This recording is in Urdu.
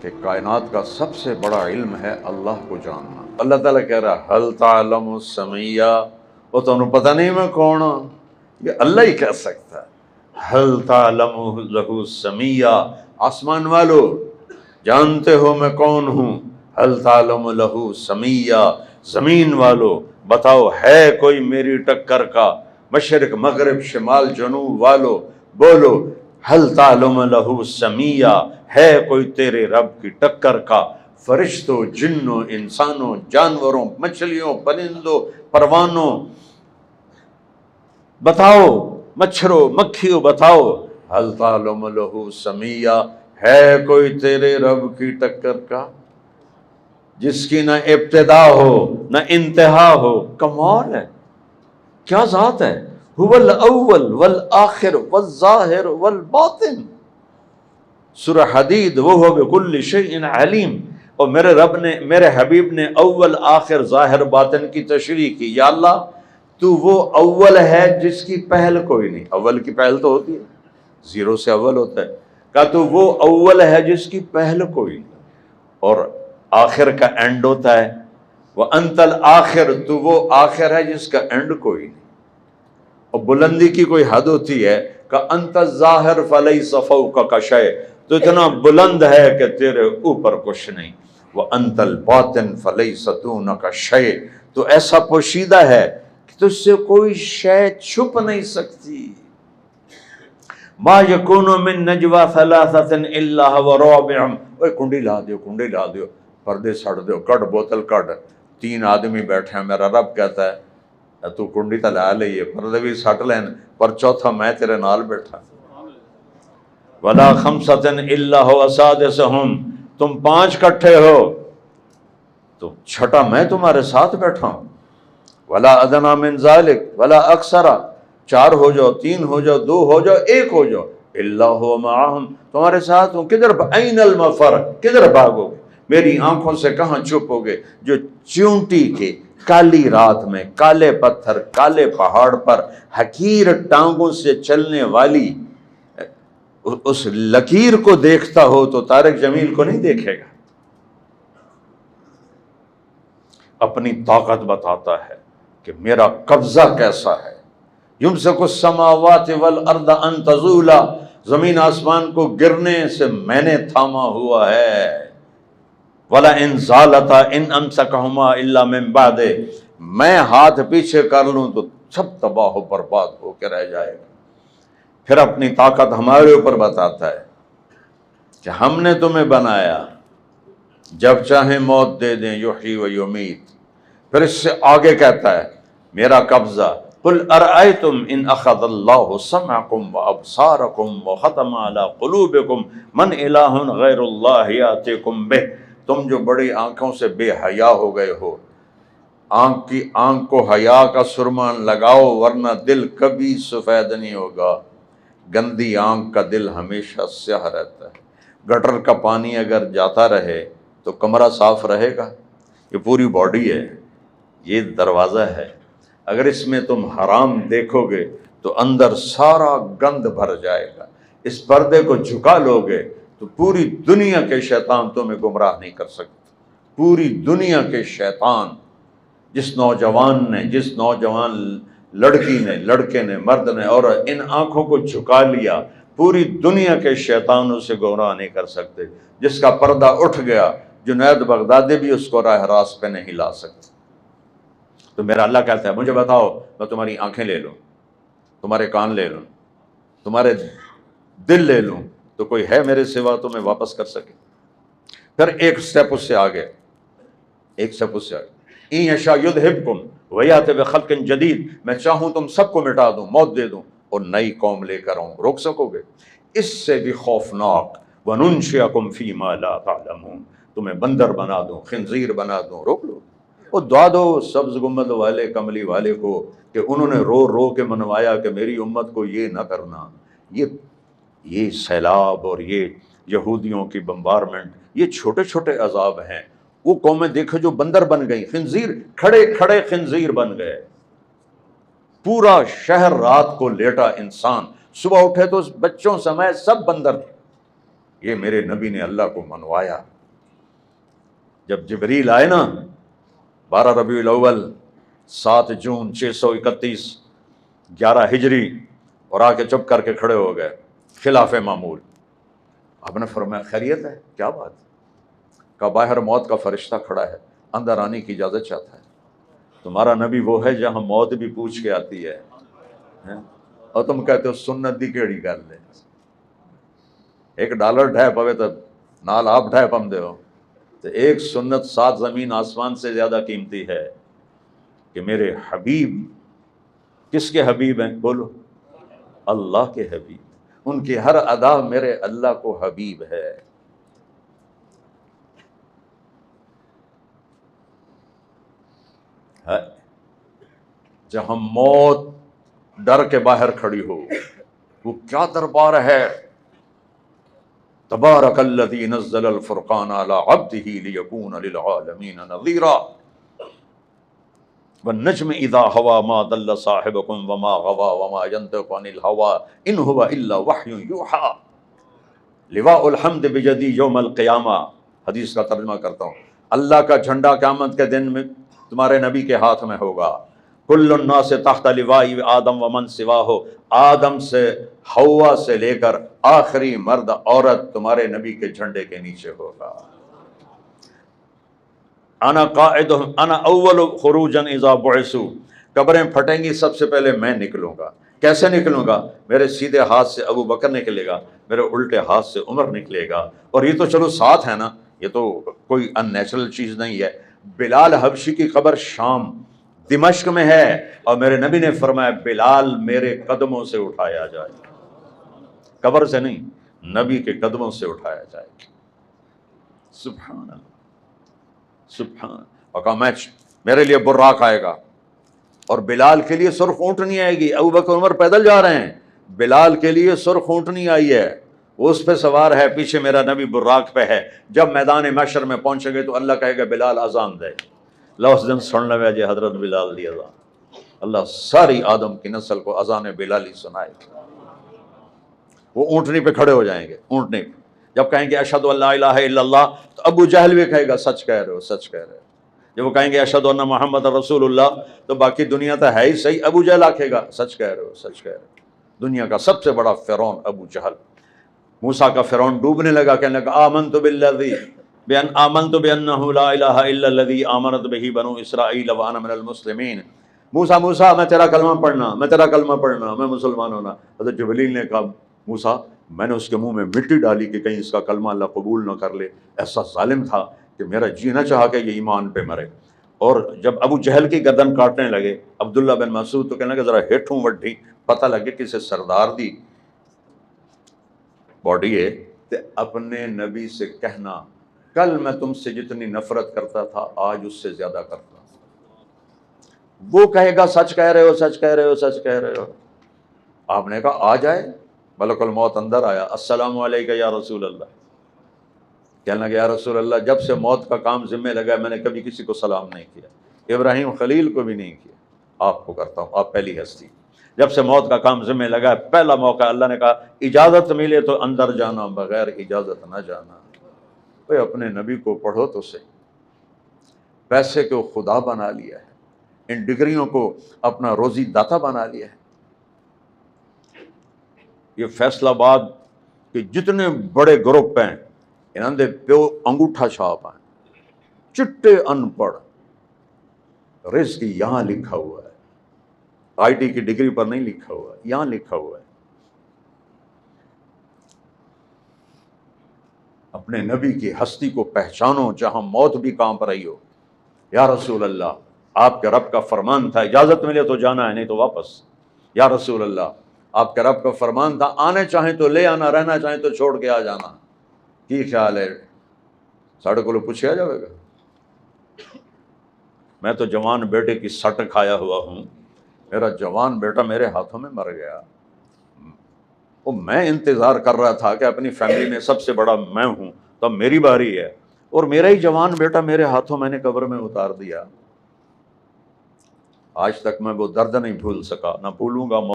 کہ کائنات کا سب سے بڑا علم ہے اللہ کو جاننا۔ اللہ تعالیٰ کہہ رہا ہے حل تعلم سمیہ، وہ تمہیں پتہ نہیں میں کون ہوں، یہ اللہ ہی کہہ سکتا ہے۔ حل تعلم لہ سمیہ، آسمان والو جانتے ہو میں کون ہوں؟ حل تعلم لہ سمیہ، زمین والو بتاؤ ہے کوئی میری ٹکر کا؟ مشرق مغرب شمال جنوب والو بولو حل تعلم لہ سمیہ، ہے کوئی تیرے رب کی ٹکر کا؟ فرشتوں، جنوں، انسانوں، جانوروں، مچھلیوں، پرندوں، پروانوں بتاؤ، مچھروں مکھیوں بتاؤ حل تعلم لہ سمیہ، ہے کوئی تیرے رب کی ٹکر کا جس کی نہ ابتدا ہو نہ انتہا ہو؟ کمال ہے، کیا ذات ہے! هو الاول والآخر والظاہر والباطن، سورہ حدید وہو بکل شیء علیم۔ اور میرے رب نے، میرے حبیب نے اول آخر ظاہر باطن کی تشریح کی۔ یا اللہ تو وہ اول ہے جس کی پہل کوئی نہیں، اول کی پہل تو ہوتی ہے، زیرو سے اول ہوتا ہے، کہا تو وہ اول ہے جس کی پہل کوئی نہیں، اور آخر کا اینڈ ہوتا ہے، وَأَنْتَ الْآخِرُ، تو وہ آخر ہے جس کا اینڈ کوئی نہیں۔ اور بلندی کی کوئی حد ہوتی ہے کہ انت الظاہر فلیس فوقک شیء، تو اتنا بلند ہے کہ تیرے اوپر کچھ نہیں، وانت الباطن فلیس دونک شیء، تو ایسا پوشیدہ ہے کہ تجھ سے کوئی شے چھپ نہیں سکتی۔ ما یکون من نجوی ثلاثۃ الا هو رابعهم، اوے کنڈی لا دیو، کنڈی لا دیو، پردے سڑ دیو، کٹ بوتل کٹ، 3 آدمی بیٹھے ہیں، میرا رب کہتا ہے تو کنڈی تا لا لئیے، پردے بھی سٹ لین، پر چوتھا میں تیرے نال بیٹھا۔ ولا خمسۃ الا هو سادسهم، تم 5 کٹھے ہو تو چھٹا میں تمہارے ساتھ بیٹھا ہوں۔ ولا ادنی من ذلک ولا اکثر، 4 ہو جاؤ، 3 ہو جاؤ، 2 ہو جاؤ، 1 ہو جاؤ، الا هو معهم، تمہارے ساتھ ہوں۔ کدھر این المفر، کدھر بھاگو گے؟ میری آنکھوں سے کہاں چھپو گے؟ جو چونٹی کے کالی رات میں کالے پتھر کالے پہاڑ پر حقیر ٹانگوں سے چلنے والی اس لکیر کو دیکھتا ہو تو طارق جمیل کو نہیں دیکھے گا۔ اپنی طاقت بتاتا ہے کہ میرا قبضہ کیسا ہے۔ یمسک السماوات والارض ان تزولا، زمین آسمان کو گرنے سے میں نے تھاما ہوا ہے۔ ولا ان زالتا ان امسکہما الا من بعد، میں ہاتھ پیچھے کر لوں تو سب تباہ و برباد ہو کے رہ جائے گا۔ پھر اپنی طاقت ہمارے اوپر بتاتا ہے کہ ہم نے تمہیں بنایا، جب چاہیں موت دے دیں، یحیی و یمیت۔ پھر اس سے آگے کہتا ہے میرا قبضہ، قل ارأیتم ان اخذ اللہ سمعکم وابصارکم وختم علی قلوبکم من الہ غیر اللہ یاتیکم بہ، تم جو بڑی آنکھوں سے بے حیا ہو گئے ہو، آنکھ کو حیا کا سرمان لگاؤ ورنہ دل کبھی سفید نہیں ہوگا۔ گندی آنکھ کا دل ہمیشہ سیاہ رہتا ہے۔ گٹر کا پانی اگر جاتا رہے تو کمرہ صاف رہے گا؟ یہ پوری باڈی ہے، یہ دروازہ ہے، اگر اس میں تم حرام دیکھو گے تو اندر سارا گند بھر جائے گا۔ اس پردے کو جھکا لو گے تو پوری دنیا کے شیطان تمہیں گمراہ نہیں کر سکتے۔ پوری دنیا کے شیطان، جس نوجوان نے، جس نوجوان لڑکی نے، لڑکے نے، مرد نے، اور ان آنکھوں کو جھکا لیا، پوری دنیا کے شیطان اسے گمراہ نہیں کر سکتے۔ جس کا پردہ اٹھ گیا، جنید بغدادی بھی اس کو راہ راست پہ نہیں لا سکتے۔ تو میرا اللہ کہتا ہے مجھے بتاؤ، میں تمہاری آنکھیں لے لوں، تمہارے کان لے لوں، تمہارے دل لے لوں، تو کوئی ہے میرے سوا تمہیں واپس کر سکے؟ پھر ایک سٹیپ اس سے آگے، ایک سٹیپ اس سے آگے، ان یشاء یذھبکم ویأتی بخلق جدید، میں چاہوں تم سب کو مٹا دوں، موت دے دوں اور نئی قوم لے کر آؤں، روک سکو گے؟ اس سے بھی خوفناک، وَنُنشِئَكُمْ فِي مَا لَا تَعْلَمُونَ، تمہیں بندر بنا دوں، خنزیر بنا دوں، روک لو۔ وہ دعا دو سبز گنبد والے کملی والے کو کہ انہوں نے رو رو کے منوایا کہ میری امت کو یہ نہ کرنا۔ یہ سیلاب اور یہ یہودیوں کی بمبارمنٹ، یہ چھوٹے چھوٹے عذاب ہیں۔ وہ قومیں دیکھو جو بندر بن گئی، خنزیر، کھڑے کھڑے خنزیر بن گئے۔ پورا شہر رات کو لیٹا انسان، صبح اٹھے تو بچوں سمیت سب بندر تھے۔ یہ میرے نبی نے اللہ کو منوایا۔ جب جبریل آئے نا 12 ربیع الاول 7 جون 631 11 ہجری، اور آ کے چپ کر کے کھڑے ہو گئے خلاف معمول. آپ نے فرمایا خیریت ہے؟ کیا بات؟ کہا باہر موت کا فرشتہ کھڑا ہے، اندر آنے کی اجازت چاہتا ہے. تمہارا نبی وہ ہے جہاں موت بھی پوچھ کے آتی ہے، اور تم کہتے ہو سنت دی کیڑی گل ہے. $1 ڈھے پوے تو نال آپ ڈھے پم دے ہو. تو ایک سنت 7 زمین آسمان سے زیادہ قیمتی ہے کہ میرے حبیب. کس کے حبیب ہیں؟ بولو. اللہ کے حبیب. ان کی ہر ادا میرے اللہ کو حبیب ہے. جہاں موت ڈر کے باہر کھڑی ہو، وہ کیا دربار ہے. تبارک الذی نزل الفرقان علی عبدہ لیکون للعالمین نذیرا والنجم اذا ہوا ما ضل صاحبکم وما غوا وما ینطق عن الہوى ان هو الا وحی یوحی. لواء الحمد بجدی یوم القیامہ. حدیث کا ترجمہ کرتا ہوں. اللہ کا جھنڈا قیامت کے دن میں تمہارے نبی کے ہاتھ میں ہوگا. کل الناس تحت لواء آدم ومن سواہ. آدم سے حوا سے لے کر آخری مرد عورت تمہارے نبی کے جھنڈے کے نیچے ہوگا. انا قائد انا اول خروجا اذا بعثوا. قبریں پھٹیں گی سب سے پہلے میں نکلوں گا. کیسے نکلوں گا؟ میرے سیدھے ہاتھ سے ابو بکر نکلے گا، میرے الٹے ہاتھ سے عمر نکلے گا. اور یہ تو چلو ساتھ ہے نا، یہ تو کوئی ان نیچرل چیز نہیں ہے. بلال حبشی کی قبر شام دمشق میں ہے، اور میرے نبی نے فرمایا بلال میرے قدموں سے اٹھایا جائے. قبر سے نہیں، نبی کے قدموں سے اٹھایا جائے. سبحان اللہ سبحان. اور کہا میرے لیے براق آئے گا، اور بلال کے لیے سرخ اونٹنی آئے گی. ابو بکر عمر پیدل جا رہے ہیں، بلال کے لیے سرخ اونٹنی آئی ہے، وہ اس پہ سوار ہے، پیچھے میرا نبی براق پہ ہے. جب میدان محشر میں پہنچے گے تو اللہ کہے گا بلال اذان دے. لفظ دن سن لوے جی حضرت بلال دی اذان. اللہ ساری آدم کی نسل کو اذان بلالی سنائے گا. وہ اونٹنی پہ کھڑے ہو جائیں گے. اونٹنی پہ جب کہیں گے اشہد ان لا الہ الا اللہ، تو ابو جہل بھی کہے گا سچ کہہ رہے ہو سچ کہہ رہے ہو. جب وہ کہیں گے اشہد ان محمد رسول اللہ، تو باقی دنیا تو ہے ہی صحیح، ابو جہل آکھے گا سچ کہہ رہے ہو سچ کہہ رہے ہو. دنیا کا سب سے بڑا فرعون ابو جہل. موسیٰ کا فرعون ڈوبنے لگا، کہنے لگا آمنت بالذی آمنت بانہ لا الہ الا الذی آمنت بہ بنو اسرائیل وانا من المسلمین. موسیٰ میں تیرا کلمہ پڑھنا، میں تیرا کلمہ پڑھنا، میں مسلمان ہونا. حضرت جبریل نے کہا موسیٰ میں نے اس کے منہ میں مٹی ڈالی کہ کہیں اس کا کلمہ اللہ قبول نہ کر لے. ایسا ظالم تھا کہ میرا جی نہ چاہا کہ یہ ایمان پہ مرے. اور جب ابو جہل کی گردن کاٹنے لگے عبداللہ بن مسعود، تو کہنے لگا ذرا ہیٹھوں وڈھی پتہ لگے کسی سردار دی باڈی ہے. تے اپنے نبی سے کہنا کل میں تم سے جتنی نفرت کرتا تھا آج اس سے زیادہ کرتا ہوں. وہ کہے گا سچ کہہ رہے ہو سچ کہہ رہے ہو سچ کہہ رہے ہو. آپ نے کہا آ جائے. ملک الموت اندر آیا. السلام علیکم یا رسول اللہ. کہنے لگا یا رسول اللہ جب سے موت کا کام ذمہ لگا میں نے کبھی کسی کو سلام نہیں کیا، ابراہیم خلیل کو بھی نہیں کیا، آپ کو کرتا ہوں، آپ پہلی ہستی. جب سے موت کا کام ذمہ لگا پہلا موقع اللہ نے کہا اجازت ملے تو اندر جانا، بغیر اجازت نہ جانا. بھئی اپنے نبی کو پڑھو تو صحیح. پیسے کو خدا بنا لیا ہے، ان ڈگریوں کو اپنا روزی داتا بنا لیا ہے. یہ فیصل آباد کے جتنے بڑے گروپ ہیں انہوں نے پیو انگوٹھا چھاپ ہیں، چٹے ان پڑھ. رزق یہاں لکھا ہوا ہے، آئی ٹی کی ڈگری پر نہیں لکھا ہوا ہے، یہاں لکھا ہوا ہے. اپنے نبی کی ہستی کو پہچانو جہاں موت بھی کانپ رہی ہو. یا رسول اللہ آپ کے رب کا فرمان تھا اجازت ملے تو جانا ہے نہیں تو واپس. یا رسول اللہ آپ کے رب کا فرمان تھا آنے چاہیں تو لے آنا، رہنا چاہیں تو چھوڑ کے آ جانا. کی خیال ہے ساڑھے کو پوچھا جائے گا. میں تو جوان بیٹے کی سٹ کھایا ہوا ہوں، میرا جوان بیٹا میرے ہاتھوں میں مر گیا. وہ میں انتظار کر رہا تھا کہ اپنی فیملی میں سب سے بڑا میں ہوں تو اب میری باری ہے، اور میرا ہی جوان بیٹا میرے ہاتھوں میں نے قبر میں اتار دیا. آج تک میں وہ درد نہیں بھول سکا، نہ بھولوں گا.